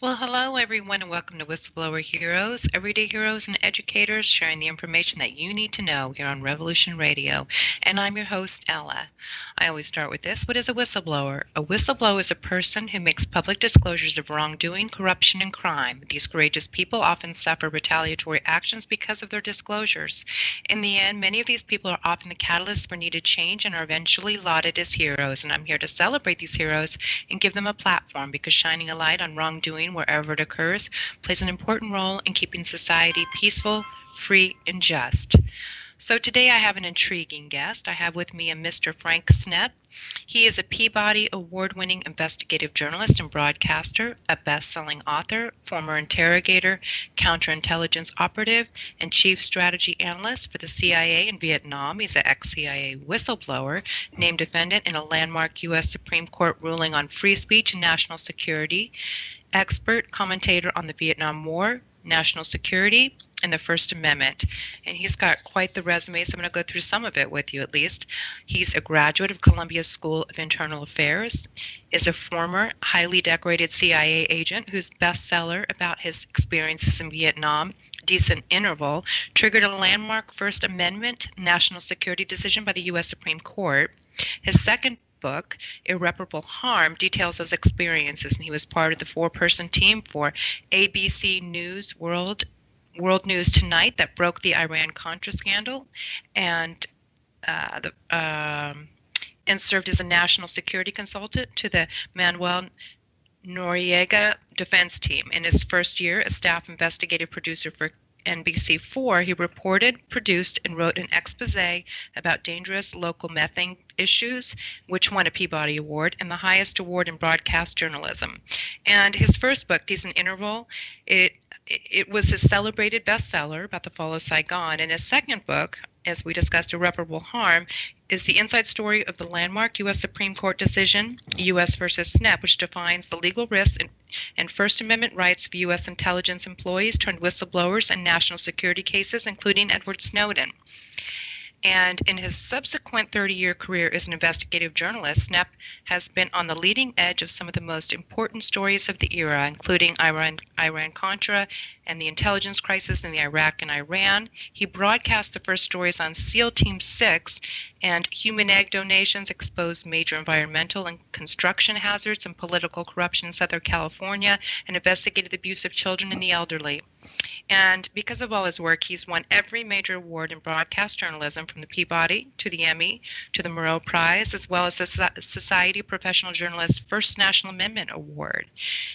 Well, hello everyone, and welcome to Whistleblower Heroes, everyday heroes and educators sharing the information that you need to know here on Revolution Radio. And I'm your host, Ella. I always start with this. What is a whistleblower? A whistleblower is a person who makes public disclosures of wrongdoing, corruption, and crime. These courageous people often suffer retaliatory actions because of their disclosures. In the end, many of these people are often the catalyst for needed change and are eventually lauded as heroes. And I'm here to celebrate these heroes and give them a platform because shining a light on wrongdoing wherever it occurs plays an important role in keeping society peaceful, free, and just. So today I have an intriguing guest. I have with me a Mr. Frank Snepp. He is a Peabody Award-winning investigative journalist and broadcaster, a best-selling author, former interrogator, counterintelligence operative, and chief strategy analyst for the CIA in Vietnam. He's an ex-CIA whistleblower, named defendant in a landmark U.S. Supreme Court ruling on free speech and national security, expert commentator on the Vietnam War, national security, and the First Amendment. And he's got quite the resume, so I'm going to go through some of it with you at least. He's a graduate of Columbia School of Internal Affairs, is a former highly decorated CIA agent whose bestseller about his experiences in Vietnam, Decent Interval, triggered a landmark First Amendment national security decision by the U.S. Supreme Court. His second book, Irreparable Harm, details those experiences, and he was part of the four-person team for ABC News World News Tonight that broke the Iran Contra scandal, and served as a national security consultant to the Manuel Noriega defense team. In his first year as staff investigative producer for NBC4, he reported, produced, and wrote an expose about dangerous local methane issues, which won a Peabody Award and the highest award in broadcast journalism. And his first book, Decent Interval, it was his celebrated bestseller about the fall of Saigon. And his second book, as we discussed, Irreparable Harm, is the inside story of the landmark U.S. Supreme Court decision, U.S. versus Snepp, which defines the legal risks and First Amendment rights of U.S. intelligence employees turned whistleblowers in national security cases, including Edward Snowden. And in his subsequent 30-year career as an investigative journalist, Snepp has been on the leading edge of some of the most important stories of the era, including Iran Contra and the intelligence crisis in the Iraq and Iran. He broadcast the first stories on SEAL Team 6, and human egg donations exposed major environmental and construction hazards and political corruption in Southern California, and investigated the abuse of children and the elderly. And because of all his work, he's won every major award in broadcast journalism, from the Peabody to the Emmy to the Murrow Prize, as well as the Society of Professional Journalists' First National Amendment Award.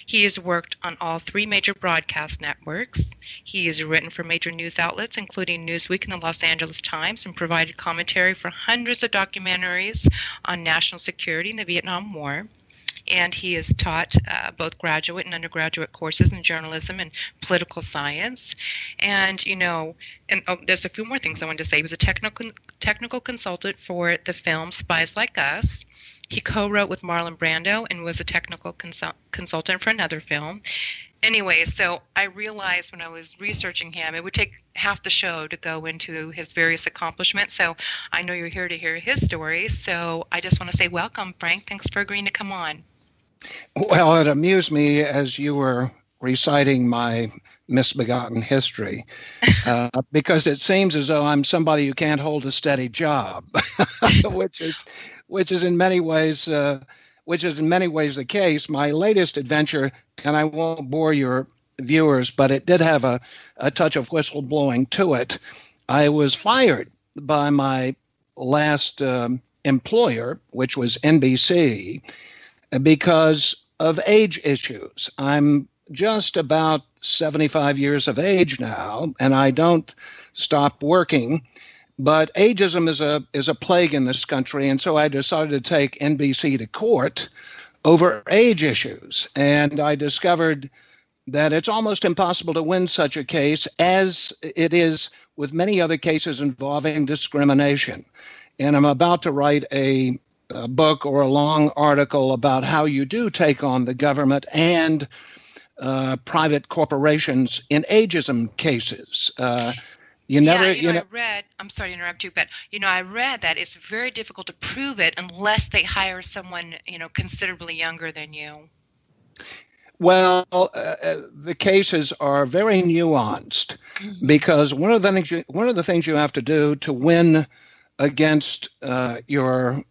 He has worked on all three major broadcast networks. He has written for major news outlets, including Newsweek and the Los Angeles Times, and provided commentary for hundreds of documentaries on national security in the Vietnam War. And he has taught both graduate and undergraduate courses in journalism and political science. And, there's a few more things I wanted to say. He was a technical consultant for the film Spies Like Us. He co-wrote with Marlon Brando and was a technical consultant for another film. Anyway, so I realized when I was researching him, it would take half the show to go into his various accomplishments. So I know you're here to hear his story. So I just want to say welcome, Frank. Thanks for agreeing to come on. Well, it amused me as you were reciting my misbegotten history, because it seems as though I'm somebody who can't hold a steady job, which is in many ways the case. My latest adventure, and I won't bore your viewers, but it did have a touch of whistleblowing to it. I was fired by my last employer, which was NBC, because of age issues. I'm just about 75 years of age now, and I don't stop working. But ageism is a plague in this country, and so I decided to take NBC to court over age issues. And I discovered that it's almost impossible to win such a case, as it is with many other cases involving discrimination. And I'm about to write a book or a long article about how you do take on the government and private corporations in ageism cases. I read, I'm sorry to interrupt you, but, I read that it's very difficult to prove it unless they hire someone, considerably younger than you. Well, the cases are very nuanced because one of the things you have to do to win against your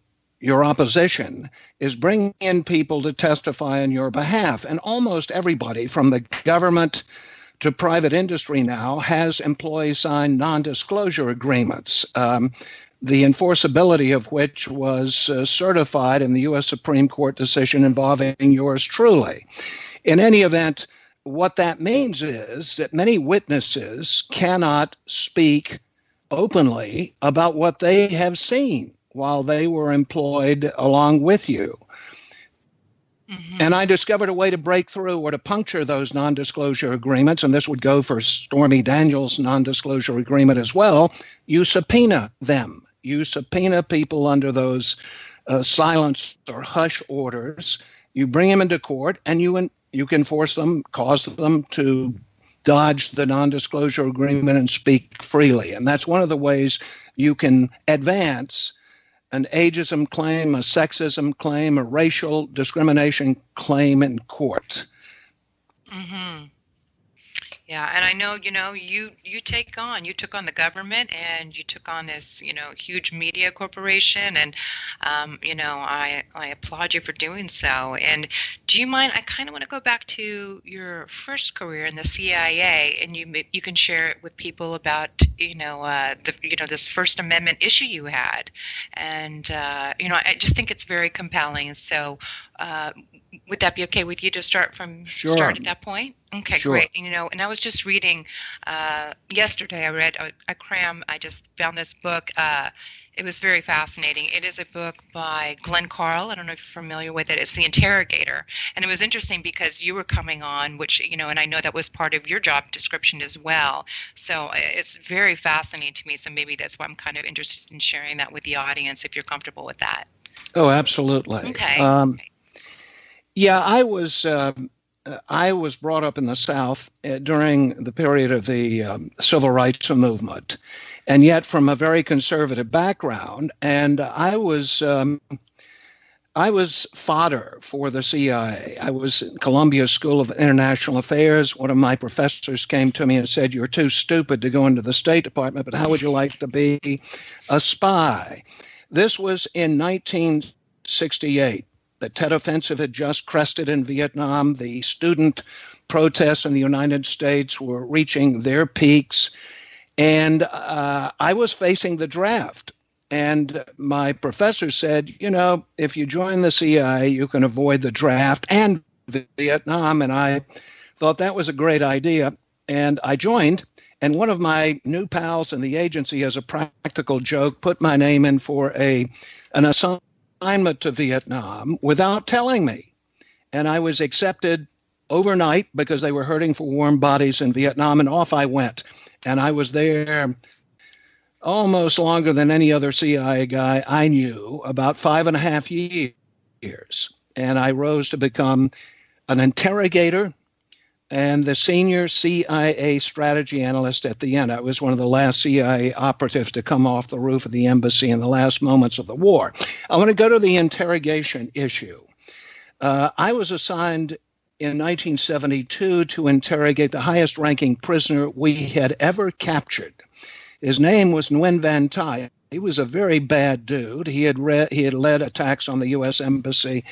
opposition is bring in people to testify on your behalf, and almost everybody from the government to private industry now has employees sign non-disclosure agreements. The enforceability of which was certified in the U.S. Supreme Court decision involving yours truly. In any event, what that means is that many witnesses cannot speak openly about what they have seen while they were employed along with you. Mm-hmm. And I discovered a way to break through or to puncture those non-disclosure agreements, and this would go for Stormy Daniels' non-disclosure agreement as well. You subpoena them. You subpoena people under those silence or hush orders. You bring them into court, and you can force them, cause them to dodge the non-disclosure agreement and speak freely. And that's one of the ways you can advance an ageism claim, a sexism claim, a racial discrimination claim in court. Mm-hmm. Yeah, and I know, you took on the government, and you took on this, huge media corporation, and, I applaud you for doing so. And do you mind, I kind of want to go back to your first career in the CIA, and you can share it with people about, this First Amendment issue you had. And, I just think it's very compelling. So, would that be okay with you to start at that point? Okay, sure. Great. And I was just reading yesterday. I just found this book. It was very fascinating. It is a book by Glenn Carl. I don't know if you're familiar with it. It's The Interrogator. And it was interesting because you were coming on, which, and I know that was part of your job description as well. So it's very fascinating to me. So maybe that's why I'm kind of interested in sharing that with the audience, if you're comfortable with that. Oh, absolutely. Okay. Yeah, I was brought up in the South during the period of the civil rights movement, and yet from a very conservative background. And I was fodder for the CIA. I was in Columbia School of International Affairs. One of my professors came to me and said, "You're too stupid to go into the State Department, but how would you like to be a spy?" This was in 1968. The Tet Offensive had just crested in Vietnam. The student protests in the United States were reaching their peaks. And I was facing the draft. And my professor said, if you join the CIA, you can avoid the draft and Vietnam. And I thought that was a great idea. And I joined. And one of my new pals in the agency, as a practical joke, put my name in for an assignment to Vietnam without telling me. And I was accepted overnight because they were hurting for warm bodies in Vietnam, and off I went. And I was there almost longer than any other CIA guy I knew, about 5.5 years. And I rose to become an interrogator and the senior CIA strategy analyst at the end. I was one of the last CIA operatives to come off the roof of the embassy in the last moments of the war. I want to go to the interrogation issue. I was assigned in 1972 to interrogate the highest ranking prisoner we had ever captured. His name was Nguyen Van Thai. He was a very bad dude. He had led attacks on the U.S. Embassy.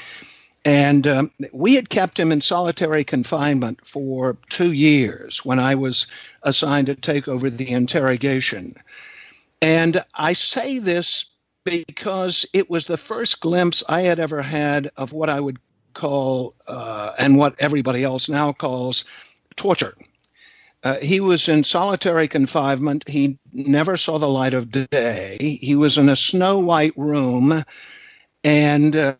And we had kept him in solitary confinement for 2 years when I was assigned to take over the interrogation. And I say this because it was the first glimpse I had ever had of what I would call, and what everybody else now calls, torture. He was in solitary confinement. He never saw the light of day. He was in a snow-white room, and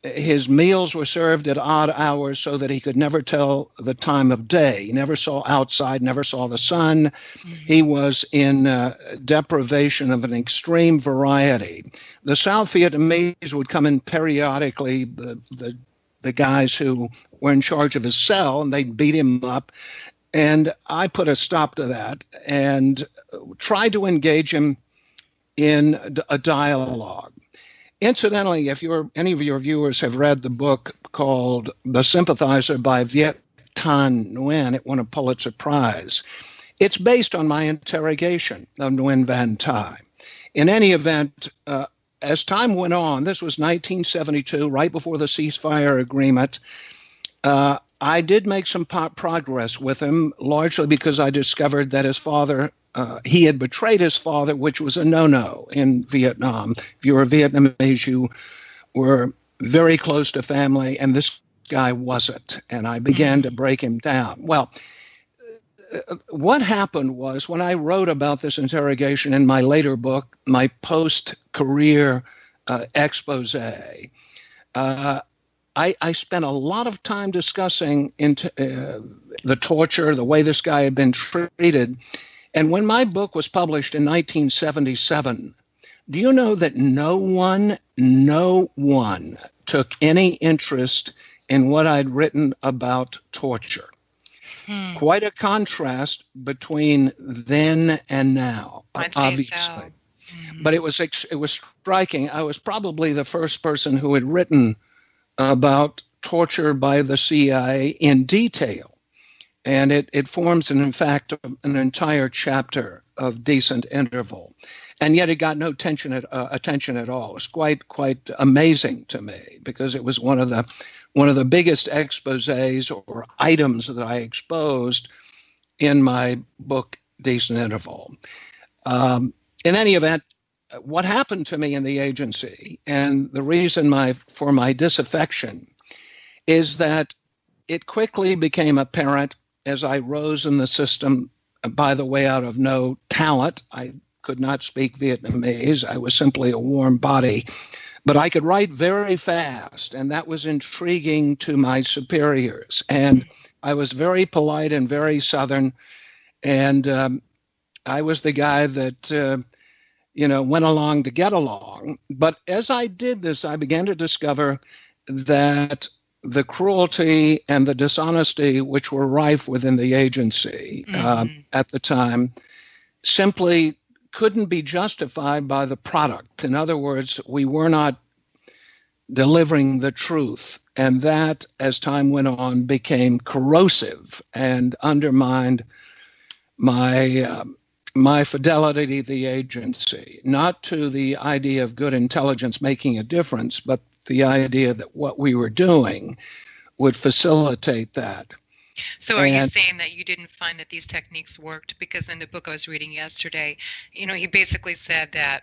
his meals were served at odd hours so that he could never tell the time of day. He never saw outside, never saw the sun. Mm-hmm. He was in deprivation of an extreme variety. The South Vietnamese would come in periodically, the guys who were in charge of his cell, and they'd beat him up. And I put a stop to that and tried to engage him in a dialogue. Incidentally, if any of your viewers have read the book called The Sympathizer by Viet Thanh Nguyen, it won a Pulitzer Prize. It's based on my interrogation of Nguyen Van Thai. In any event, as time went on, this was 1972, right before the ceasefire agreement, I did make some progress with him, largely because I discovered that his father, he had betrayed his father, which was a no-no in Vietnam. If you were Vietnamese, you were very close to family, and this guy wasn't. And I began to break him down. Well, what happened was when I wrote about this interrogation in my later book, my post-career expose, I spent a lot of time discussing the torture, the way this guy had been treated. And when my book was published in 1977, do you know that no one took any interest in what I'd written about torture? Quite a contrast between then and now, obviously. So. But it was striking. I was probably the first person who had written about torture by the CIA in detail. And it forms, in fact, an entire chapter of decent interval. And yet it got no attention at all. It's quite amazing to me, because it was one of the biggest exposés or items that I exposed in my book, Decent Interval. In any event, what happened to me in the agency, and the reason for my disaffection, is that it quickly became apparent as I rose in the system, by the way, out of no talent. I could not speak Vietnamese. I was simply a warm body. But I could write very fast, and that was intriguing to my superiors. And I was very polite and very Southern, and I was the guy that went along to get along. But as I did this, I began to discover that the cruelty and the dishonesty which were rife within the agency at the time simply couldn't be justified by the product. In other words, we were not delivering the truth. And that, as time went on, became corrosive and undermined my fidelity to the agency, not to the idea of good intelligence making a difference, but the idea that what we were doing would facilitate that. So are you saying that you didn't find that these techniques worked? Because in the book I was reading yesterday, he basically said that,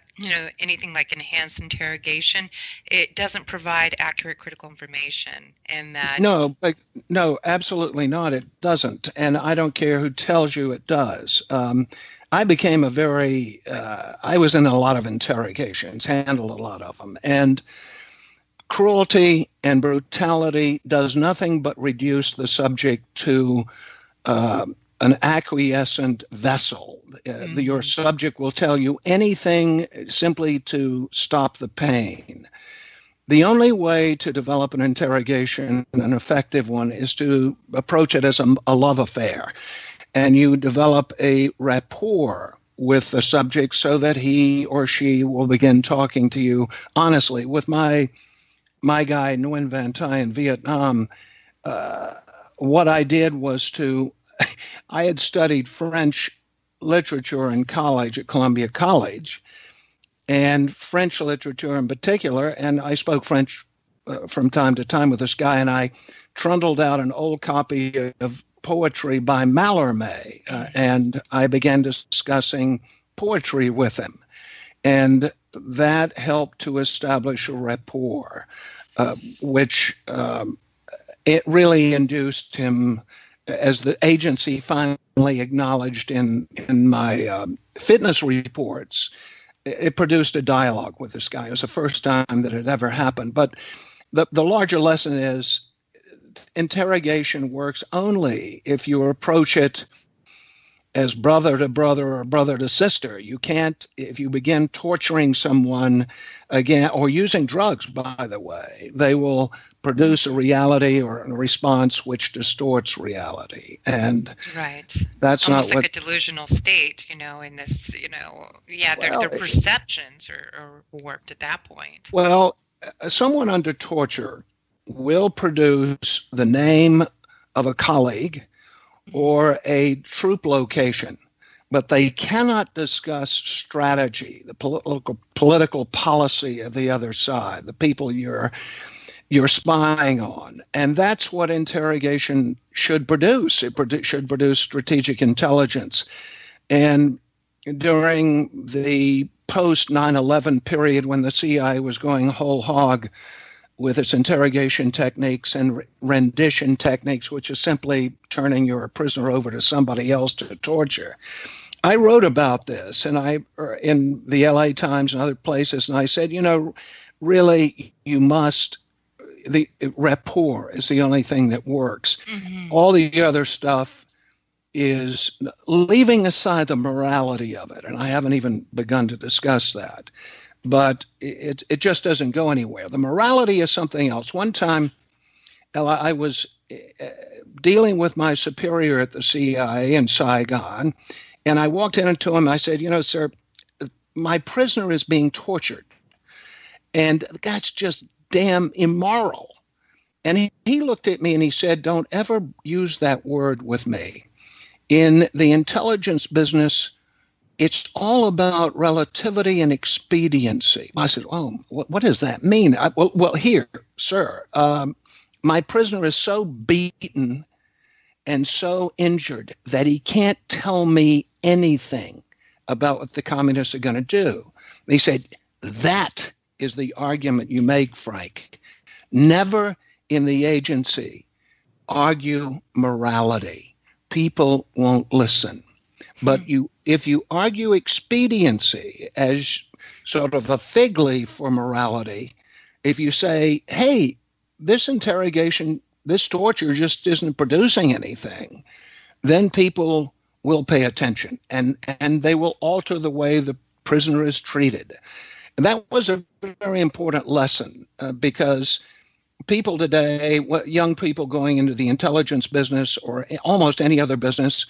anything like enhanced interrogation, it doesn't provide accurate critical information, and that... No, absolutely not. It doesn't. And I don't care who tells you it does. I became I was in a lot of interrogations, handled a lot of them. And cruelty and brutality does nothing but reduce the subject to an acquiescent vessel. Your subject will tell you anything simply to stop the pain. The only way to develop an interrogation, an effective one, is to approach it as a love affair. And you develop a rapport with the subject so that he or she will begin talking to you honestly. With my guy, Nguyen Van Thai, in Vietnam, what I did was I had studied French literature in college at Columbia College, and French literature in particular, and I spoke French from time to time with this guy, and I trundled out an old copy of poetry by Mallarmé, and I began discussing poetry with him. And that helped to establish a rapport, which it really induced him, as the agency finally acknowledged in my fitness reports. It produced a dialogue with this guy. It was the first time that it ever happened. But the larger lesson is interrogation works only if you approach it as brother to brother or brother to sister. You can't, if you begin torturing someone again, or using drugs, by the way, they will produce a reality or a response which distorts reality. And right. That's almost not like what a delusional state, in this, yeah, well, their perceptions are warped at that point. well, someone under torture will produce the name of a colleague or a troop location, but they cannot discuss strategy, the political policy of the other side, the people you're spying on. And that's what interrogation should produce. It should produce strategic intelligence. And during the post 9/11 period, when the CIA was going whole hog with its interrogation techniques and rendition techniques, which is simply turning your prisoner over to somebody else to torture, I wrote about this, and in the LA Times and other places, and I said, really, you must. The rapport is the only thing that works. Mm-hmm. All the other stuff is, leaving aside the morality of it, and I haven't even begun to discuss that, but it just doesn't go anywhere. The morality is something else. One time, Ella, I was dealing with my superior at the CIA in Saigon, and I walked into him and I said, sir, my prisoner is being tortured, and that's just damn immoral. And he looked at me and he said, don't ever use that word with me. In the intelligence business, it's all about relativity and expediency. I said, oh, what does that mean? Well, here, sir, my prisoner is so beaten and so injured that he can't tell me anything about what the communists are going to do. And he said, that is the argument you make, Frank. Never in the agency argue morality. People won't listen. But if you argue expediency as sort of a fig leaf for morality, if you say, hey, this interrogation, this torture just isn't producing anything, then people will pay attention and they will alter the way the prisoner is treated. And that was a very important lesson because people today, young people going into the intelligence business or almost any other business,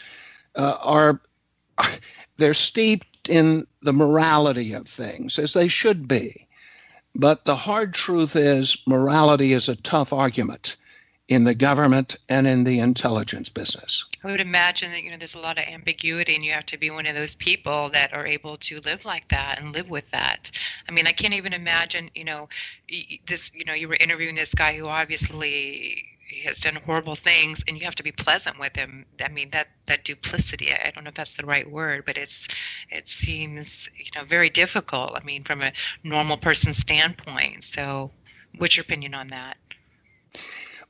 they're steeped in the morality of things, as they should be. But the hard truth is morality is a tough argument in the government and in the intelligence business. I would imagine that, there's a lot of ambiguity, and you have to be one of those people that are able to live like that and live with that. I mean, I can't even imagine, this, you were interviewing this guy who obviously has done horrible things, and you have to be pleasant with him. I mean, that duplicity, I don't know if that's the right word, but it seems, very difficult. I mean, from a normal person's standpoint. So what's your opinion on that?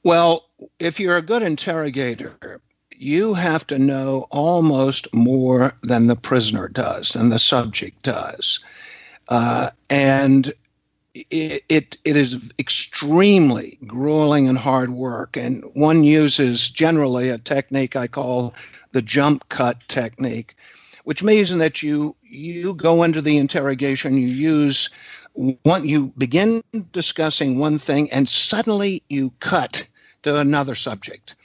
Well, if you're a good interrogator, you have to know almost more than the prisoner does, than the subject does. And it is extremely grueling and hard work. And one uses generally a technique I call the jump cut technique, which means that you go into the interrogation, you begin discussing one thing and suddenly you cut to another subject.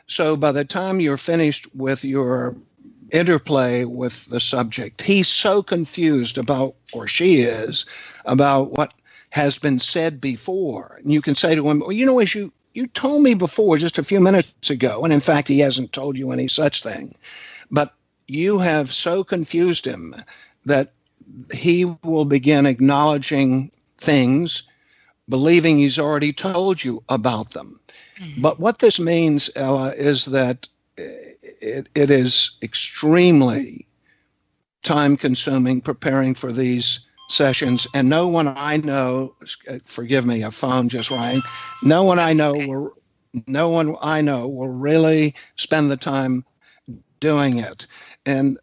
So by the time you're finished with your interplay with the subject, he's so confused about, or she is, about what has been said before. And you can say to him, well, as you told me before just a few minutes ago, and in fact, he hasn't told you any such thing, but you have so confused him that he will begin acknowledging things, believing he's already told you about them. Mm-hmm. But what this means, Ella, is that it is extremely time-consuming preparing for these sessions, and no one I know, forgive me, a phone just rang. No one I know will really spend the time doing it. And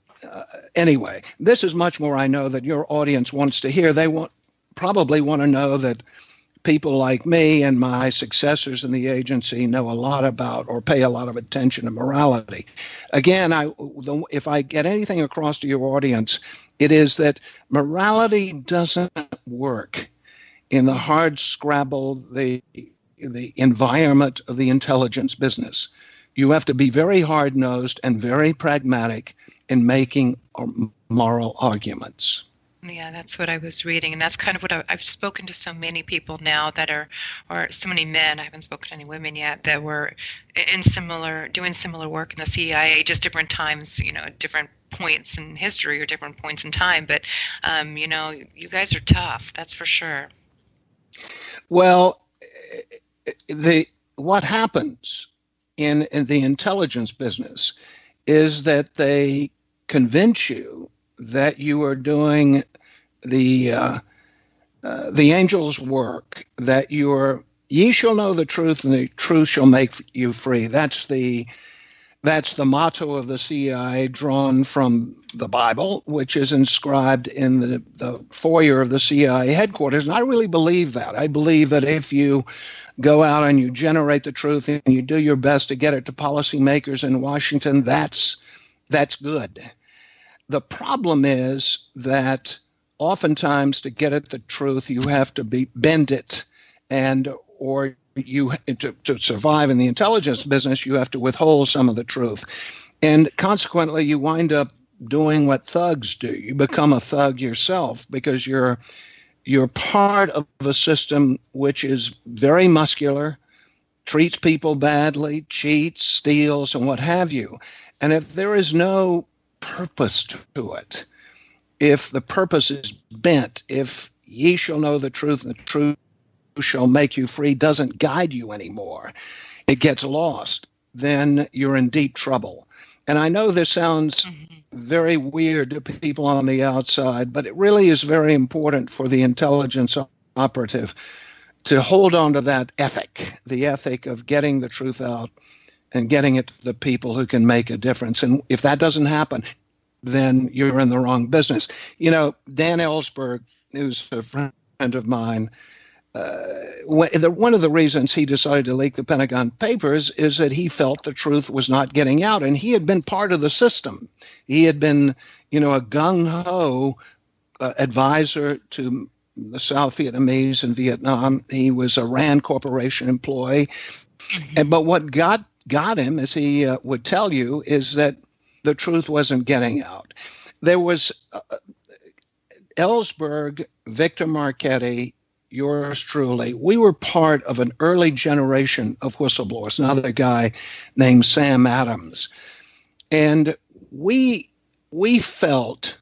anyway, this is much more I know that your audience wants to hear. They probably want to know that people like me and my successors in the agency know a lot about or pay a lot of attention to morality. Again, if I get anything across to your audience, it is that morality doesn't work in the hard scrabble, the the environment of the intelligence business. You have to be very hard-nosed and very pragmatic in making moral arguments. Yeah, that's what I was reading, and that's kind of what I've spoken to so many people now that are, or so many men. I haven't spoken to any women yet that were doing similar work in the CIA, just different times, different points in history or different points in time. But, you guys are tough, that's for sure. Well, what happens in the intelligence business is that they convince you that you are doing the angel's work, that ye shall know the truth and the truth shall make you free. That's the motto of the CIA, drawn from the Bible, which is inscribed in the foyer of the CIA headquarters. And I really believe that. I believe that if you go out and you generate the truth and you do your best to get it to policymakers in Washington, that's good. The problem is that oftentimes to get at the truth, you have to bend it, or to survive in the intelligence business, you have to withhold some of the truth. And consequently, you wind up doing what thugs do. You become a thug yourself because you're part of a system which is very muscular, treats people badly, cheats, steals, and what have you. And if there is no purpose to it, if the purpose is bent, if ye shall know the truth and the truth shall make you free doesn't guide you anymore, it gets lost, then you're in deep trouble. And I know this sounds very weird to people on the outside, but it really is very important for the intelligence operative to hold on to that ethic, the ethic of getting the truth out and getting it to the people who can make a difference. And if that doesn't happen, then you're in the wrong business. Dan Ellsberg, who's a friend of mine, one of the reasons he decided to leak the Pentagon Papers is that he felt the truth was not getting out, and he had been part of the system. He had been, a gung-ho advisor to the South Vietnamese in Vietnam. He was a Rand Corporation employee. But what got him, as he would tell you, is that the truth wasn't getting out. There was Ellsberg, Victor Marchetti, yours truly. We were part of an early generation of whistleblowers, another guy named Sam Adams. And we felt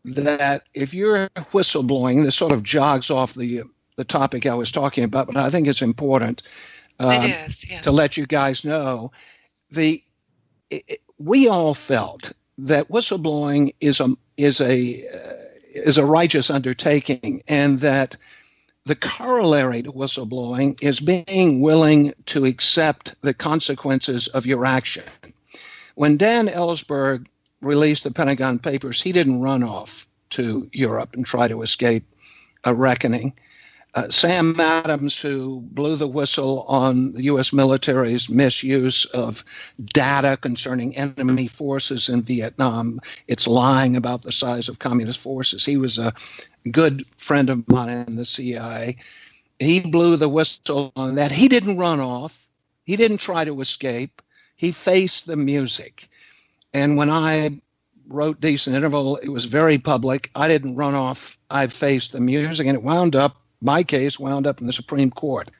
that if you're whistleblowing, this sort of jogs off the topic I was talking about, but I think it's important to let you guys know. We all felt that whistleblowing is a righteous undertaking, and that the corollary to whistleblowing is being willing to accept the consequences of your action. When Dan Ellsberg released the Pentagon Papers, he didn't run off to Europe and try to escape a reckoning. Sam Adams, who blew the whistle on the U.S. military's misuse of data concerning enemy forces in Vietnam, it's lying about the size of communist forces. He was a good friend of mine in the CIA. He blew the whistle on that. He didn't run off. He didn't try to escape. He faced the music. And when I wrote Decent Interval, it was very public. I didn't run off. I faced the music, and my case wound up in the Supreme Court.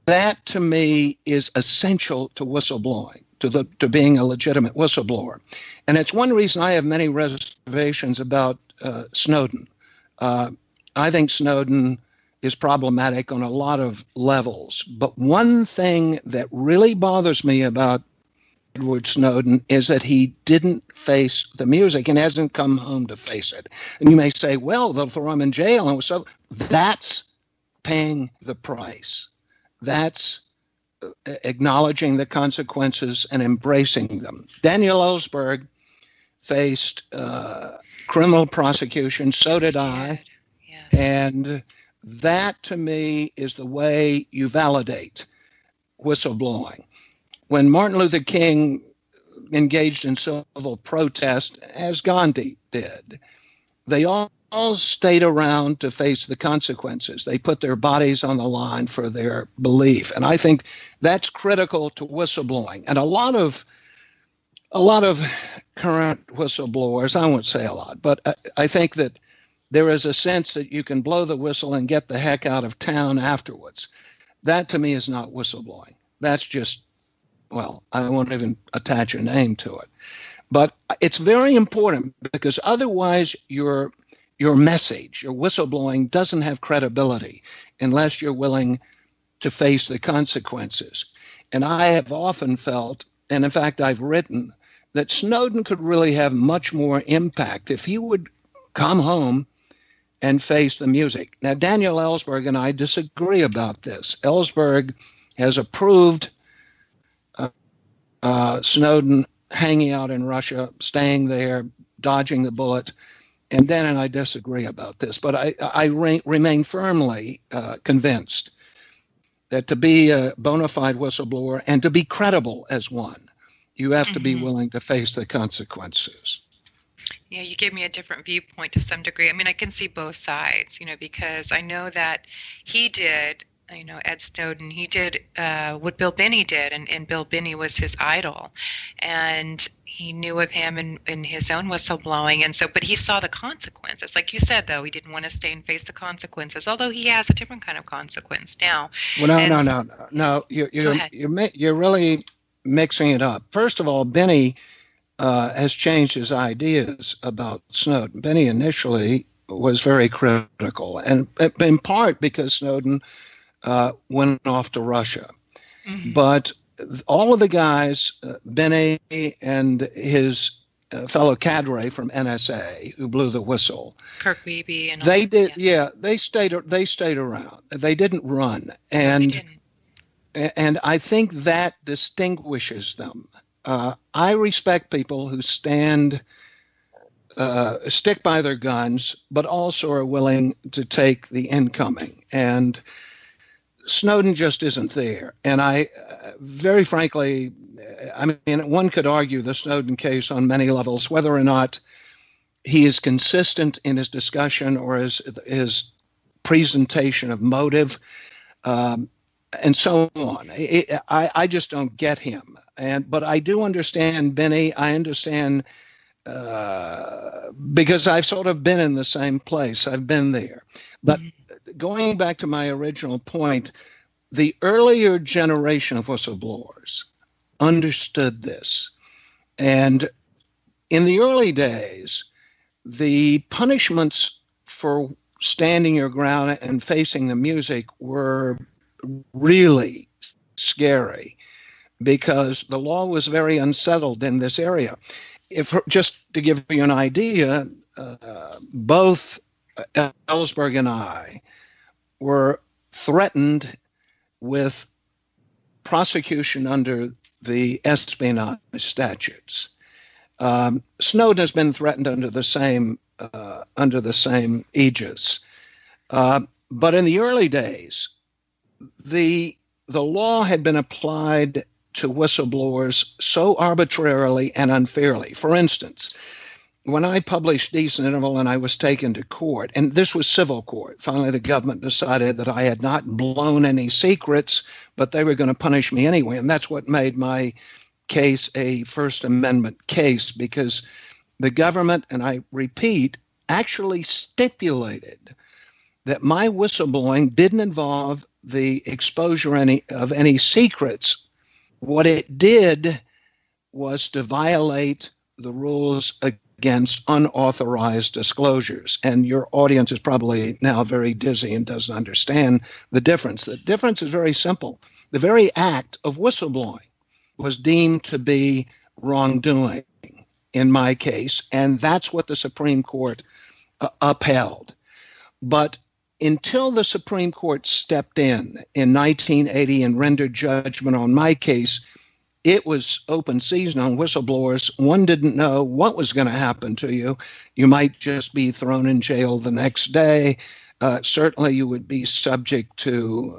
That to me is essential to whistleblowing, to being a legitimate whistleblower. And it's one reason I have many reservations about Snowden. I think Snowden is problematic on a lot of levels. But one thing that really bothers me about Edward Snowden is that he didn't face the music and hasn't come home to face it. And you may say, well, they'll throw him in jail. And so that's paying the price. That's acknowledging the consequences and embracing them. Daniel Ellsberg faced criminal prosecution. So did I. Yes. And that, to me, is the way you validate whistleblowing. When Martin Luther King engaged in civil protest, as Gandhi did, they all all stayed around to face the consequences. They put their bodies on the line for their belief. And I think that's critical to whistleblowing. And a lot of current whistleblowers, I won't say a lot, but I think that there is a sense that you can blow the whistle and get the heck out of town afterwards. That to me is not whistleblowing. That's just, well, I won't even attach a name to it. But it's very important because otherwise your message, your whistleblowing doesn't have credibility unless you're willing to face the consequences. And I have often felt, and in fact I've written, that Snowden could really have much more impact if he would come home and face the music. Now, Daniel Ellsberg and I disagree about this. Ellsberg has approved Snowden hanging out in Russia, staying there, dodging the bullet. And Dan and I disagree about this, but I remain firmly convinced that to be a bona fide whistleblower and to be credible as one, you have to be willing to face the consequences. Yeah, you gave me a different viewpoint to some degree. I mean, I can see both sides, because I know that he did, Ed Snowden, he did what Bill Binney did, and Bill Binney was his idol. And he knew of him in his own whistleblowing. And so, but he saw the consequences. Like you said, though, he didn't want to stay and face the consequences, although he has a different kind of consequence now. Well, no. You're really mixing it up. First of all, Binney has changed his ideas about Snowden. Binney initially was very critical, and in part because Snowden went off to Russia. But all of the guys, Binney and his fellow cadre from NSA who blew the whistle, Kirk Wiebe, and they did. Yeah, they stayed around. They didn't run, and I think that distinguishes them. I respect people who stick by their guns, but also are willing to take the incoming. And Snowden just isn't there. And I, very frankly, I mean, one could argue the Snowden case on many levels, whether or not he is consistent in his discussion or his presentation of motive, and so on. I just don't get him. But I do understand Binney. I understand because I've sort of been in the same place. I've been there. But going back to my original point, the earlier generation of whistleblowers understood this. And in the early days, the punishments for standing your ground and facing the music were really scary because the law was very unsettled in this area. Just to give you an idea, both Ellsberg and I were threatened with prosecution under the espionage statutes. Snowden has been threatened under the same aegis. But in the early days, the law had been applied to whistleblowers so arbitrarily and unfairly. For instance, when I published Decent Interval and I was taken to court, and this was civil court, finally the government decided that I had not blown any secrets, but they were going to punish me anyway. And that's what made my case a First Amendment case, because the government, and I repeat, actually stipulated that my whistleblowing didn't involve the exposure of any secrets. What it did was to violate the rules against unauthorized disclosures. And your audience is probably now very dizzy and doesn't understand the difference. The difference is very simple. The very act of whistleblowing was deemed to be wrongdoing in my case, and that's what the Supreme Court upheld. But until the Supreme Court stepped in 1980 and rendered judgment on my case, it was open season on whistleblowers. One didn't know what was going to happen to you. You might just be thrown in jail the next day. Certainly you would be subject to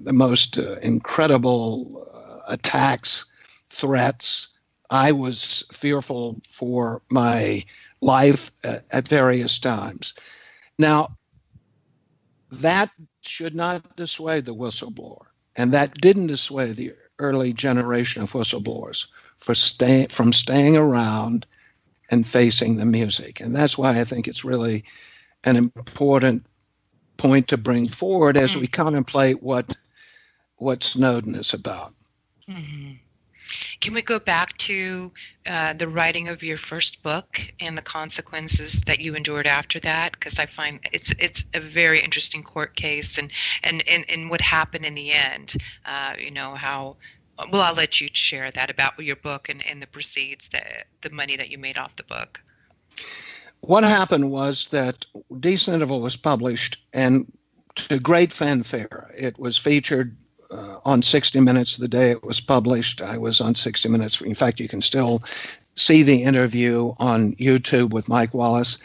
the most incredible attacks, threats. I was fearful for my life at various times. Now, that should not dissuade the whistleblower, and that didn't dissuade the early generation of whistleblowers from staying around and facing the music. And that's why I think it's really an important point to bring forward as we contemplate what Snowden is about. Mm-hmm. Can we go back to the writing of your first book and the consequences that you endured after that? Because I find it's a very interesting court case, and what happened in the end. How. Well, I'll let you share that about your book and the proceeds, the money that you made off the book. What happened was that Decent Interval was published, and to great fanfare, it was featured on 60 Minutes the day it was published. I was on 60 Minutes. In fact, you can still see the interview on YouTube with Mike Wallace.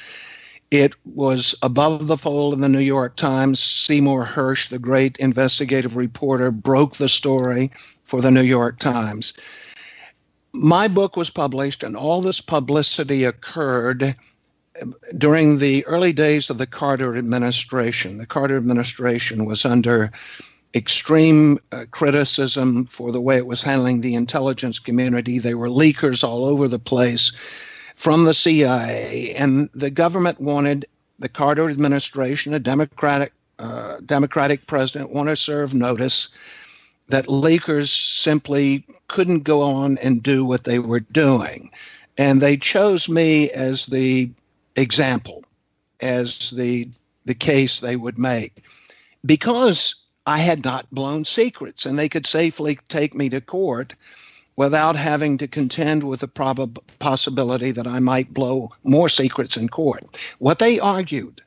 It was above the fold in the New York Times. Seymour Hersh, the great investigative reporter, broke the story for the New York Times. My book was published, and all this publicity occurred during the early days of the Carter administration. The Carter administration was under extreme criticism for the way it was handling the intelligence community. They were leakers all over the place from the CIA, and the government wanted the Carter administration, a Democratic president, wanted to serve notice that leakers simply couldn't go on and do what they were doing. And they chose me as the example, as the case they would make, because I had not blown secrets, and they could safely take me to court without having to contend with the possibility that I might blow more secrets in court. What they argued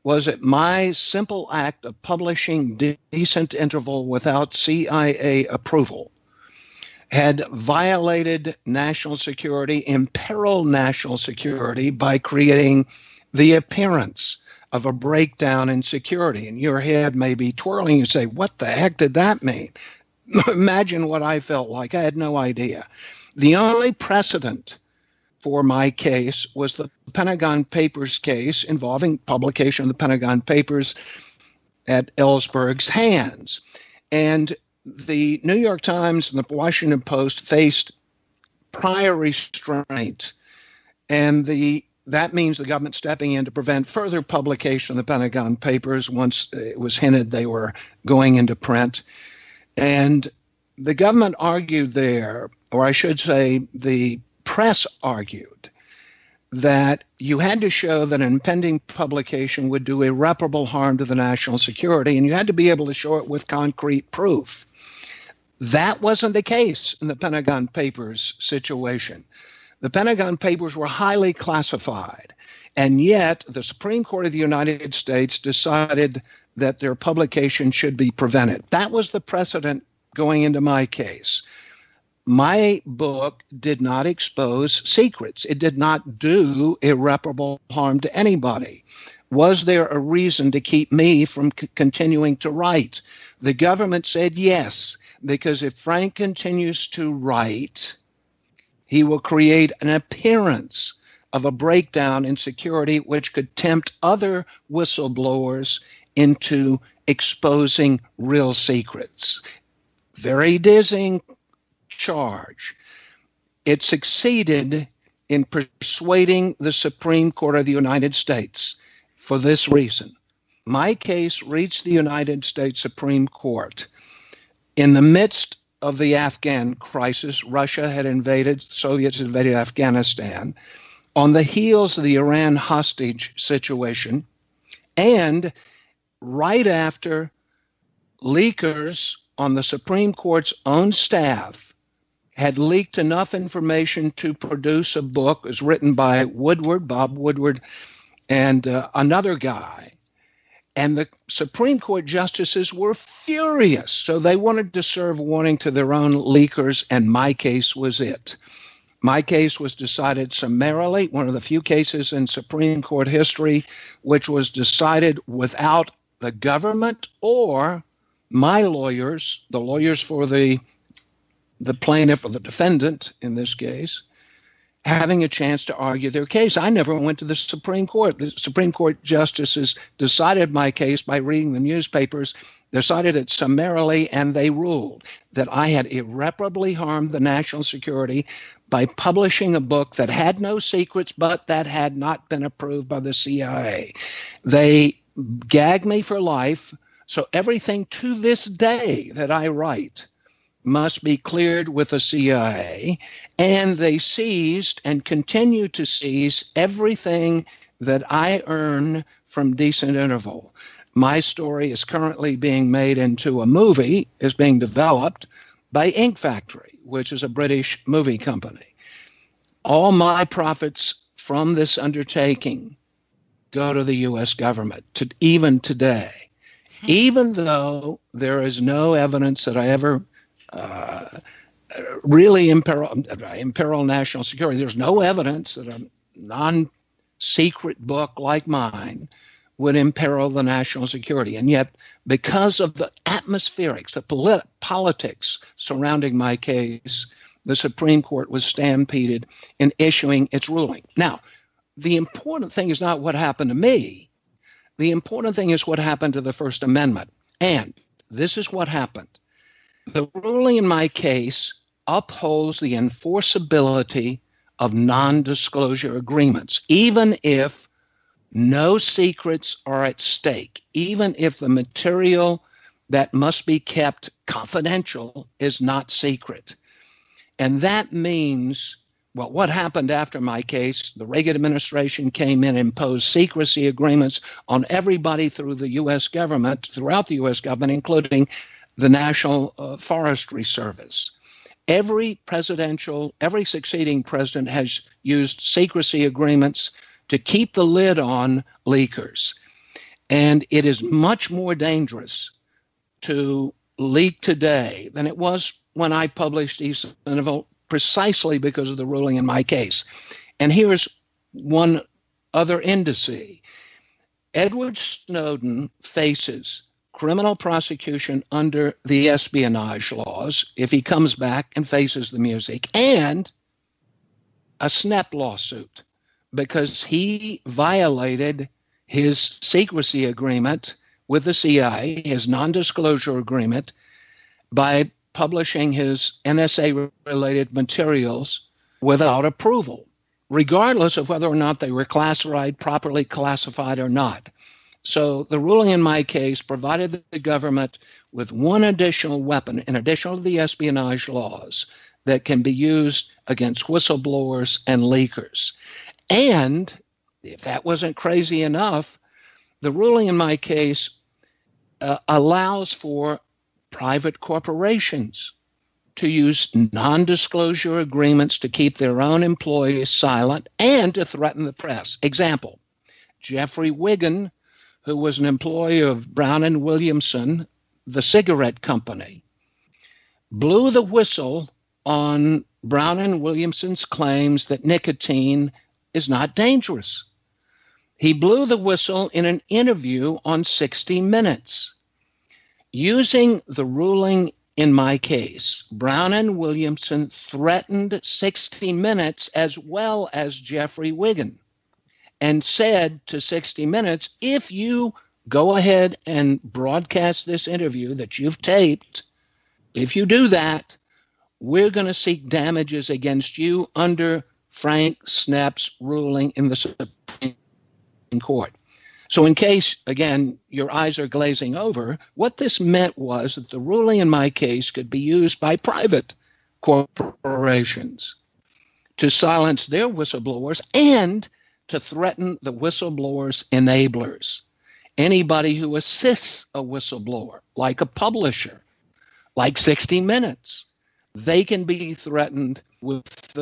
was that my simple act of publishing Decent Interval without CIA approval had violated national security, imperiled national security by creating the appearance of a breakdown in security. And your head may be twirling. You say, what the heck did that mean? Imagine what I felt like. I had no idea. The only precedent for my case was the Pentagon Papers case involving publication of the Pentagon Papers at Ellsberg's hands. And the New York Times and the Washington Post faced prior restraint, and that means the government stepping in to prevent further publication of the Pentagon Papers once it was hinted they were going into print. And the government argued there, or I should say the press argued, that you had to show that an impending publication would do irreparable harm to the national security, and you had to be able to show it with concrete proof. That wasn't the case in the Pentagon Papers situation. The Pentagon Papers were highly classified, and yet the Supreme Court of the United States decided that their publication should be prevented. That was the precedent going into my case. My book did not expose secrets. It did not do irreparable harm to anybody. Was there a reason to keep me from continuing to write? The government said yes, because if Frank continues to write, he will create an appearance of a breakdown in security which could tempt other whistleblowers into exposing real secrets. Very dizzying charge. It succeeded in persuading the Supreme Court of the United States for this reason. My case reached the United States Supreme Court in the midst of the Afghan crisis. Russia had invaded, Soviets had invaded Afghanistan, on the heels of the Iran hostage situation, and right after leakers on the Supreme Court's own staff had leaked enough information to produce a book. It was written by Bob Woodward, and another guy. And the Supreme Court justices were furious. So they wanted to serve warning to their own leakers, and my case was it. My case was decided summarily, one of the few cases in Supreme Court history which was decided without the government or my lawyers, the lawyers for the plaintiff or the defendant in this case, having a chance to argue their case. I never went to the Supreme Court. The Supreme Court justices decided my case by reading the newspapers, decided it summarily, and they ruled that I had irreparably harmed the national security by publishing a book that had no secrets, but that had not been approved by the CIA. They gagged me for life. So everything to this day that I write must be cleared with the CIA, and they seized and continue to seize everything that I earn from Decent Interval. My story is currently being made into a movie, is being developed by Ink Factory, which is a British movie company. All my profits from this undertaking go to the U.S. government, even today, even though there is no evidence that I ever really imperil national security. There's no evidence that a non-secret book like mine would imperil the national security. And yet, because of the atmospherics, the politics surrounding my case, the Supreme Court was stampeded in issuing its ruling. Now, the important thing is not what happened to me. The important thing is what happened to the First Amendment. And this is what happened. The ruling in my case upholds the enforceability of non-disclosure agreements, even if no secrets are at stake, even if the material that must be kept confidential is not secret. And that means, well, what happened after my case, the Reagan administration came in and imposed secrecy agreements on everybody through the U.S. government, throughout the U.S. government, including the National Forestry Service. Every succeeding president has used secrecy agreements to keep the lid on leakers. And it is much more dangerous to leak today than it was when I published Decent Interval, precisely because of the ruling in my case. And here's one other indice. Edward Snowden faces criminal prosecution under the espionage laws if he comes back and faces the music, and a Snepp lawsuit because he violated his secrecy agreement with the CIA, his non-disclosure agreement, by publishing his NSA-related materials without approval, regardless of whether or not they were classified, properly classified or not. So the ruling in my case provided the government with one additional weapon, in addition to the espionage laws, that can be used against whistleblowers and leakers. And if that wasn't crazy enough, the ruling in my case allows for private corporations to use non-disclosure agreements to keep their own employees silent and to threaten the press. Example, Jeffrey Wiggin, who was an employee of Brown and Williamson, the cigarette company, blew the whistle on Brown and Williamson's claims that nicotine is not dangerous. He blew the whistle in an interview on 60 Minutes. Using the ruling in my case, Brown and Williamson threatened 60 Minutes as well as Jeffrey Wiggin, and said to 60 Minutes, if you go ahead and broadcast this interview that you've taped, if you do that, we're going to seek damages against you under Frank Snepp's ruling in the Supreme Court. So in case, again, your eyes are glazing over, what this meant was that the ruling in my case could be used by private corporations to silence their whistleblowers and to threaten the whistleblower's enablers. Anybody who assists a whistleblower, like a publisher, like 60 Minutes, they can be threatened with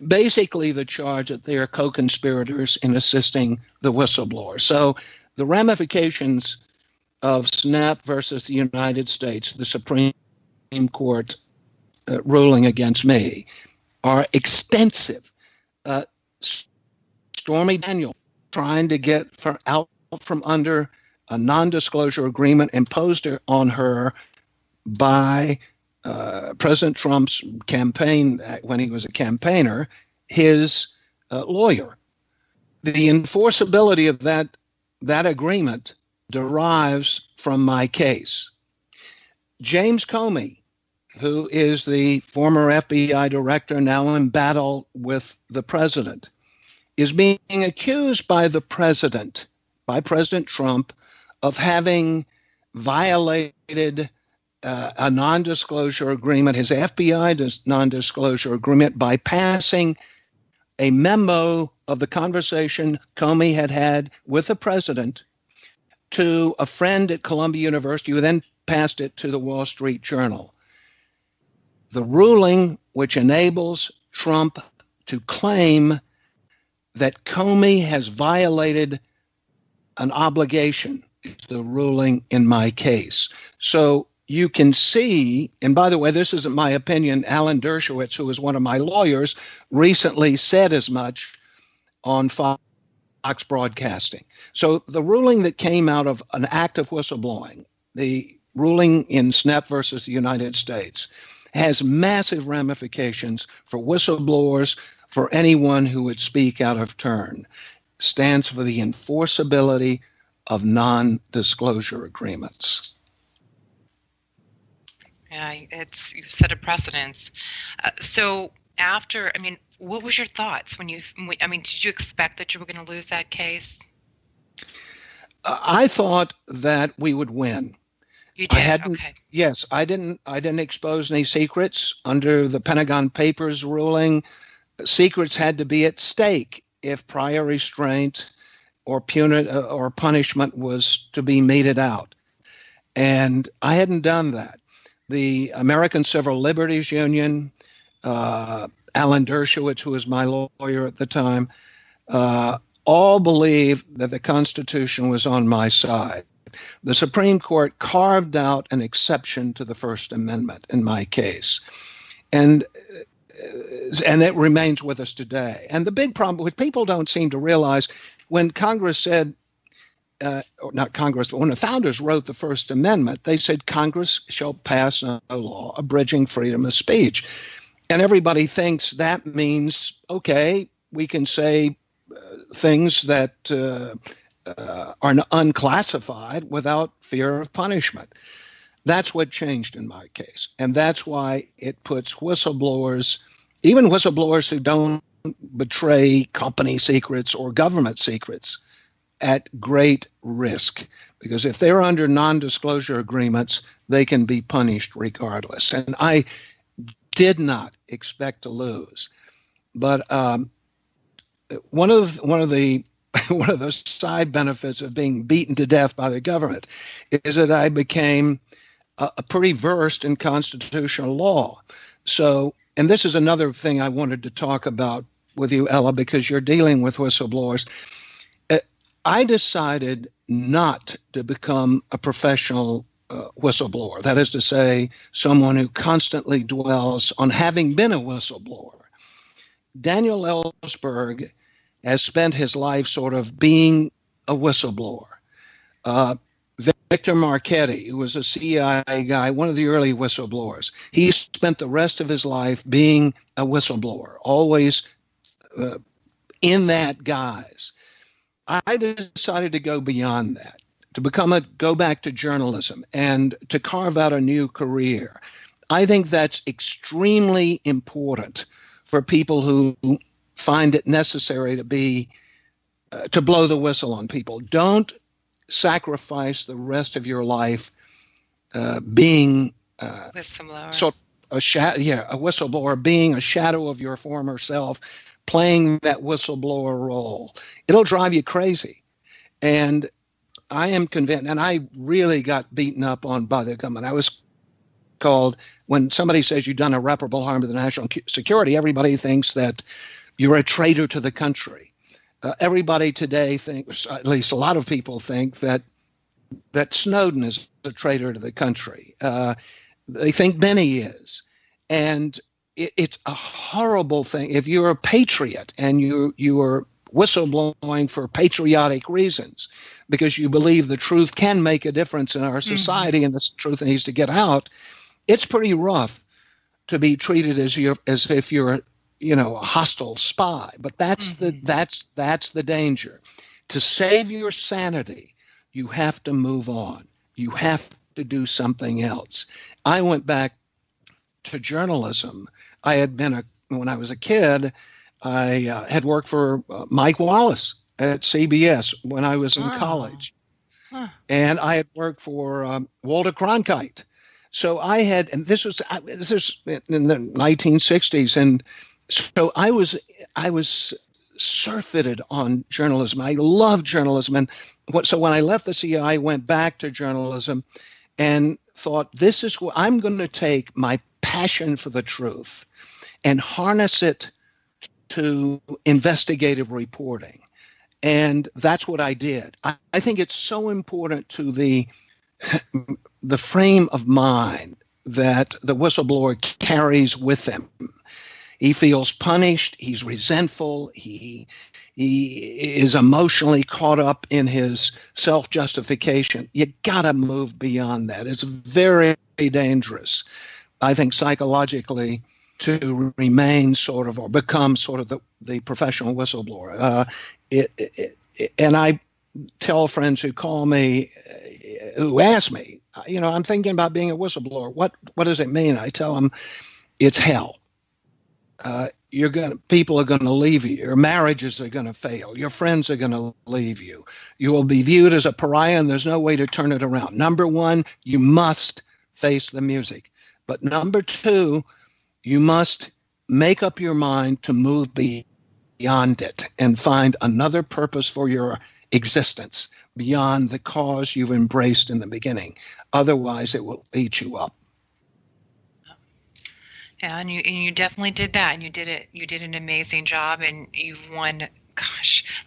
basically the charge that they are co-conspirators in assisting the whistleblower. So the ramifications of Snepp versus the United States, the Supreme Court ruling against me, are extensive. Stormy Daniels trying to get out from under a non-disclosure agreement imposed on her by President Trump's campaign when he was a campaigner. his lawyer. The enforceability of that agreement derives from my case. James Comey, who is the former FBI director now in battle with the president, is being accused by President Trump, of having violated a non-disclosure agreement, his FBI non-disclosure agreement, by passing a memo of the conversation Comey had with the president to a friend at Columbia University, who then passed it to the Wall Street Journal. The ruling which enables Trump to claim that Comey has violated an obligation is the ruling in my case. So you can see, and by the way, this isn't my opinion, Alan Dershowitz, who is one of my lawyers, recently said as much on Fox Broadcasting. So the ruling that came out of an act of whistleblowing, the ruling in Snepp versus the United States, has massive ramifications for whistleblowers, for anyone who would speak out of turn. Stands for the enforceability of non-disclosure agreements. Yeah, you've set a precedence. So after, what was your thoughts when did you expect that you were going to lose that case? I thought that we would win. You did? Okay. Yes, I didn't expose any secrets under the Pentagon Papers ruling. Secrets had to be at stake if prior restraint or punishment was to be meted out. And I hadn't done that. The American Civil Liberties Union, Alan Dershowitz, who was my lawyer at the time, all believed that the Constitution was on my side. The Supreme Court carved out an exception to the First Amendment in my case. And it remains with us today. And the big problem, which people don't seem to realize, when Congress said, or not Congress, but when the founders wrote the First Amendment, they said Congress shall pass no law abridging freedom of speech. And everybody thinks that means, okay, we can say things that are unclassified without fear of punishment. That's what changed in my case. And that's why it puts whistleblowers, even whistleblowers who don't betray company secrets or government secrets, at great risk. Because if they're under non-disclosure agreements, they can be punished regardless. And I did not expect to lose. But one of those side benefits of being beaten to death by the government is that I became pretty versed in constitutional law. So, and this is another thing I wanted to talk about with you, Ella, because you're dealing with whistleblowers. I decided not to become a professional whistleblower. That is to say, someone who constantly dwells on having been a whistleblower. Daniel Ellsberg has spent his life sort of being a whistleblower. Victor Marchetti, who was a CIA guy, one of the early whistleblowers, he spent the rest of his life being a whistleblower, always in that guise. I decided to go beyond that, to go back to journalism and to carve out a new career. I think that's extremely important for people who find it necessary to blow the whistle on people. Don't sacrifice the rest of your life being whistleblower. A whistleblower, being a shadow of your former self, playing that whistleblower role. It'll drive you crazy. And I am convinced, and I really got beaten up on by the government. I was called, when somebody says you've done irreparable harm to the national security, everybody thinks that you're a traitor to the country. Everybody today thinks, at least a lot of people think, that Snowden is a traitor to the country. They think Benny is. And it's a horrible thing. If you're a patriot and you are whistleblowing for patriotic reasons because you believe the truth can make a difference in our society and this truth needs to get out, it's pretty rough to be treated as if you're a hostile spy. But that's the danger. To save your sanity, you have to move on. You have to do something else. I went back to journalism. When I was a kid, I had worked for Mike Wallace at CBS when I was in college. Huh. And I had worked for Walter Cronkite. So I had, and this was in the 1960s. And so I was surfeited on journalism. I loved journalism. And so when I left the CIA, I went back to journalism and thought, this is what I'm going to take my passion for the truth and harness it to investigative reporting. And that's what I did. I think it's so important to the frame of mind that the whistleblower carries with him. He feels punished. He's resentful. He is emotionally caught up in his self-justification. You got to move beyond that. It's very dangerous, I think, psychologically, to remain sort of or become sort of the professional whistleblower. And I tell friends who call me, who ask me, I'm thinking about being a whistleblower. What does it mean? I tell them it's hell. People are going to leave you. Your marriages are going to fail. Your friends are going to leave you. You will be viewed as a pariah, and there's no way to turn it around. Number one, you must face the music. But number two, you must make up your mind to move beyond it and find another purpose for your existence beyond the cause you've embraced in the beginning. Otherwise, it will eat you up. Yeah, and you definitely did that, and you did an amazing job, and you've won,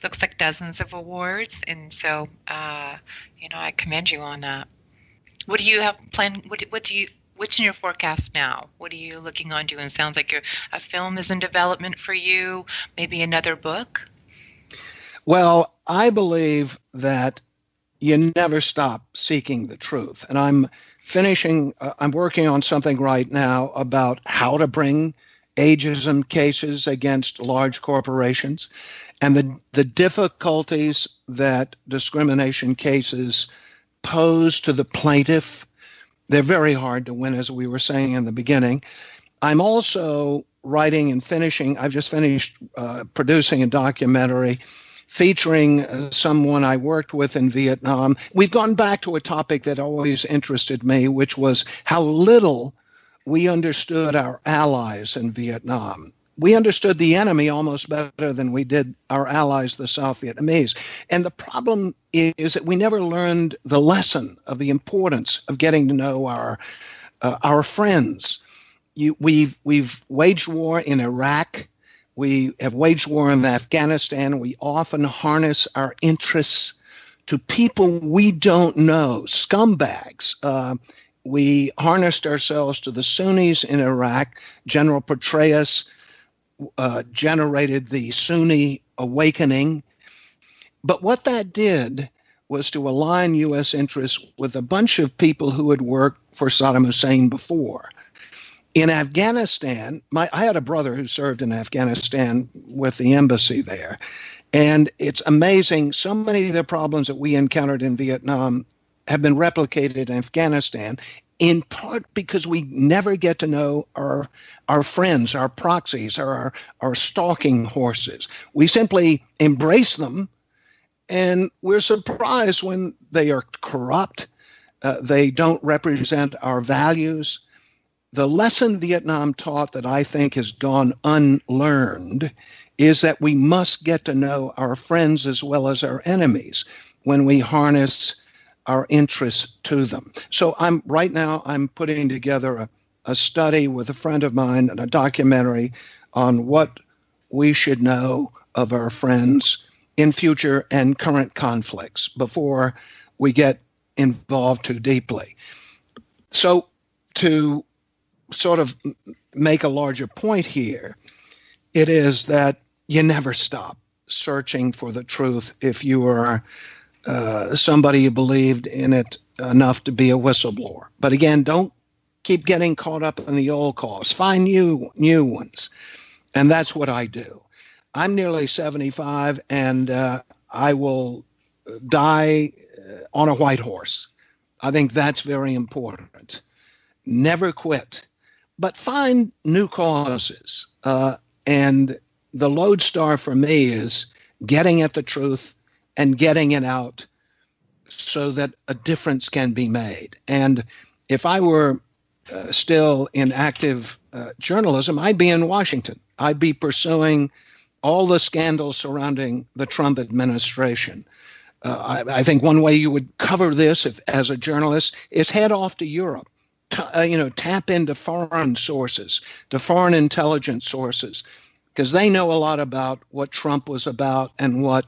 looks like dozens of awards, and so I commend you on that. What do you have planned? What's in your forecast now? What are you looking on doing? Sounds like a film is in development for you, maybe another book? Well, I believe that you never stop seeking the truth. And I'm working on something right now about how to bring ageism cases against large corporations and the difficulties that discrimination cases pose to the plaintiff. They're very hard to win, as we were saying in the beginning. I'm also writing and I've just finished producing a documentary featuring someone I worked with in Vietnam. We've gone back to a topic that always interested me, which was how little we understood our allies in Vietnam. We understood the enemy almost better than we did our allies, the South Vietnamese. And the problem is that we never learned the lesson of the importance of getting to know our friends. We've waged war in Iraq. We have waged war in Afghanistan. We often harness our interests to people we don't know, scumbags. We harnessed ourselves to the Sunnis in Iraq. General Petraeus generated the Sunni awakening. But what that did was to align U.S. interests with a bunch of people who had worked for Saddam Hussein before. In Afghanistan, I had a brother who served in Afghanistan with the embassy there. And it's amazing, so many of the problems that we encountered in Vietnam have been replicated in Afghanistan, in part because we never get to know our friends, our proxies, our stalking horses. We simply embrace them, and we're surprised when they are corrupt. They don't represent our values. The lesson Vietnam taught that I think has gone unlearned is that we must get to know our friends as well as our enemies when we harness our interests to them. So I'm putting together a study with a friend of mine and a documentary on what we should know of our friends in future and current conflicts before we get involved too deeply. So to sort of make a larger point here, it is that you never stop searching for the truth if you are somebody who believed in it enough to be a whistleblower. But again, don't keep getting caught up in the old cause. Find new ones. And that's what I do. I'm nearly 75, and I will die on a white horse. I think that's very important. Never quit, but find new causes. And the lodestar for me is getting at the truth and getting it out so that a difference can be made. And if I were still in active journalism, I'd be in Washington. I'd be pursuing all the scandals surrounding the Trump administration. I think one way you would cover this as a journalist is head off to Europe. Tap into foreign sources, to foreign intelligence sources, because they know a lot about what Trump was about and where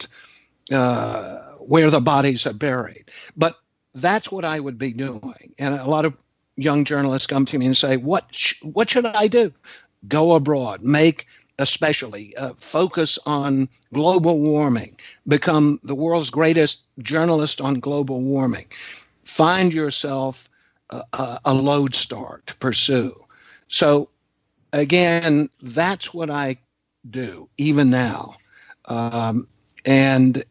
the bodies are buried. But that's what I would be doing. And a lot of young journalists come to me and say, what should I do? Go abroad, especially focus on global warming, become the world's greatest journalist on global warming. Find yourself a lodestar to pursue. So again, that's what I do even now. And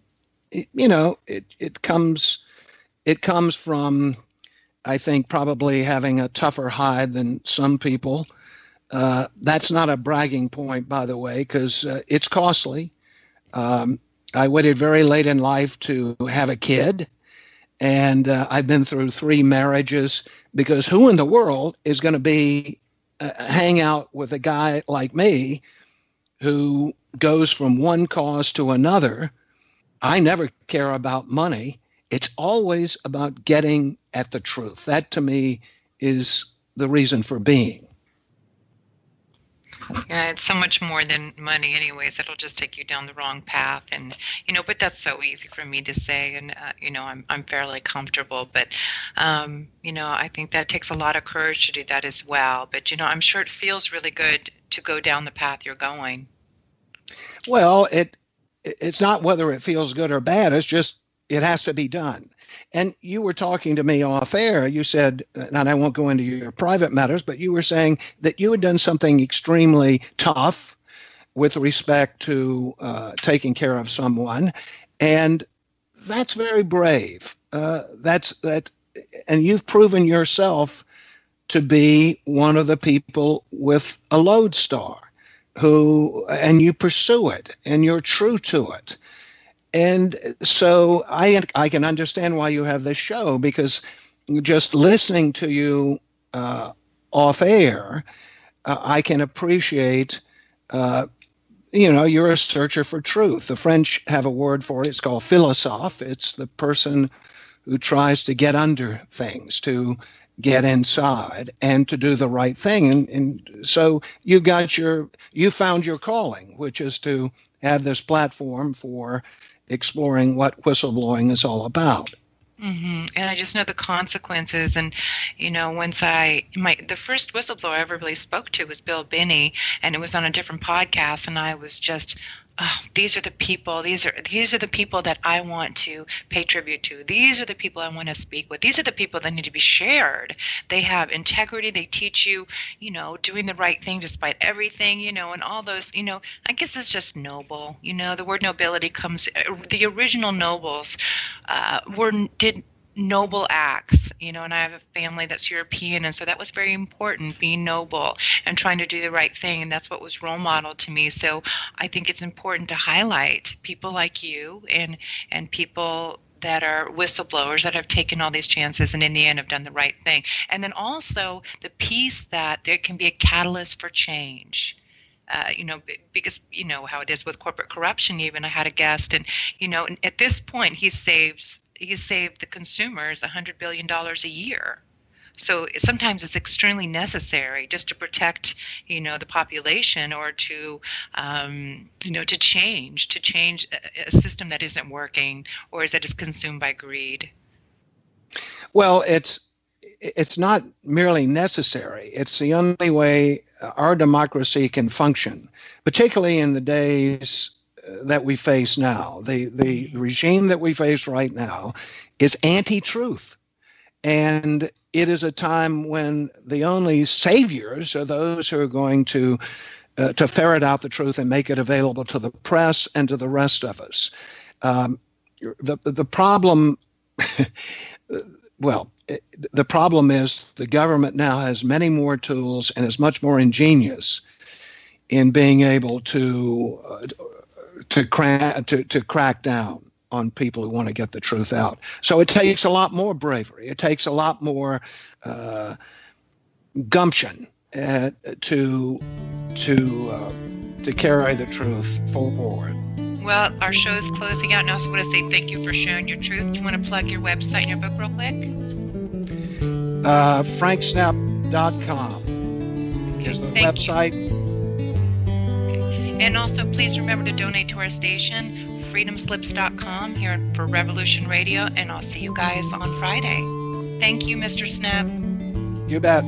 it comes from, I think, probably having a tougher hide than some people. That's not a bragging point, by the way, because it's costly. I waited very late in life to have a kid, and I've been through 3 marriages, because who in the world is going to hang out with a guy like me who goes from one cause to another? I never care about money. It's always about getting at the truth. That, to me, is the reason for being. Yeah, it's so much more than money anyways. It'll just take you down the wrong path. And, but that's so easy for me to say. And, I'm fairly comfortable. But, I think that takes a lot of courage to do that as well. But, I'm sure it feels really good to go down the path you're going. Well, it's not whether it feels good or bad. It's just it has to be done. And you were talking to me off air. You said, and I won't go into your private matters, but you were saying that you had done something extremely tough with respect to taking care of someone. And that's very brave. And you've proven yourself to be one of the people with a lodestar and you pursue it and you're true to it. And so I can understand why you have this show, because just listening to you off air, I can appreciate, you're a searcher for truth. The French have a word for it. It's called philosophe. It's the person who tries to get under things, to get inside and to do the right thing. And so you found your calling, which is to have this platform for exploring what whistleblowing is all about. Mm-hmm. And I just know the consequences. And, the first whistleblower I ever really spoke to was Bill Binney, and it was on a different podcast. And I was just, these are the people, these are the people that I want to pay tribute to. These are the people I want to speak with. These are the people that need to be shared. They have integrity. They teach you, doing the right thing despite everything, and all those, I guess it's just noble. The word nobility comes, the original nobles did noble acts, and I have a family that's European, and so that was very important, being noble and trying to do the right thing, and that's what was role modeled to me. So I think it's important to highlight people like you and people that are whistleblowers that have taken all these chances and in the end have done the right thing. And then also the piece that there can be a catalyst for change. Because how it is with corporate corruption. Even I had a guest, and at this point he saved the consumers $100 billion a year. So sometimes it's extremely necessary just to protect, the population, or to change a system that isn't working or that is consumed by greed. Well, it's not merely necessary. It's the only way our democracy can function, particularly in the days that we face now. The regime that we face right now is anti-truth. And it is a time when the only saviors are those who are going to to ferret out the truth and make it available to the press and to the rest of us. The problem, well, the problem is the government now has many more tools and is much more ingenious in being able to crack down on people who want to get the truth out. So it takes a lot more bravery. It takes a lot more gumption to carry the truth forward. Well, our show is closing out now, so I want to say thank you for sharing your truth. Do you want to plug your website and your book real quick? franksnepp.com is the website. Okay. And also, please remember to donate to our station, freedomslips.com, here for Revolution Radio, and I'll see you guys on Friday. Thank you, Mr. Snepp. You bet.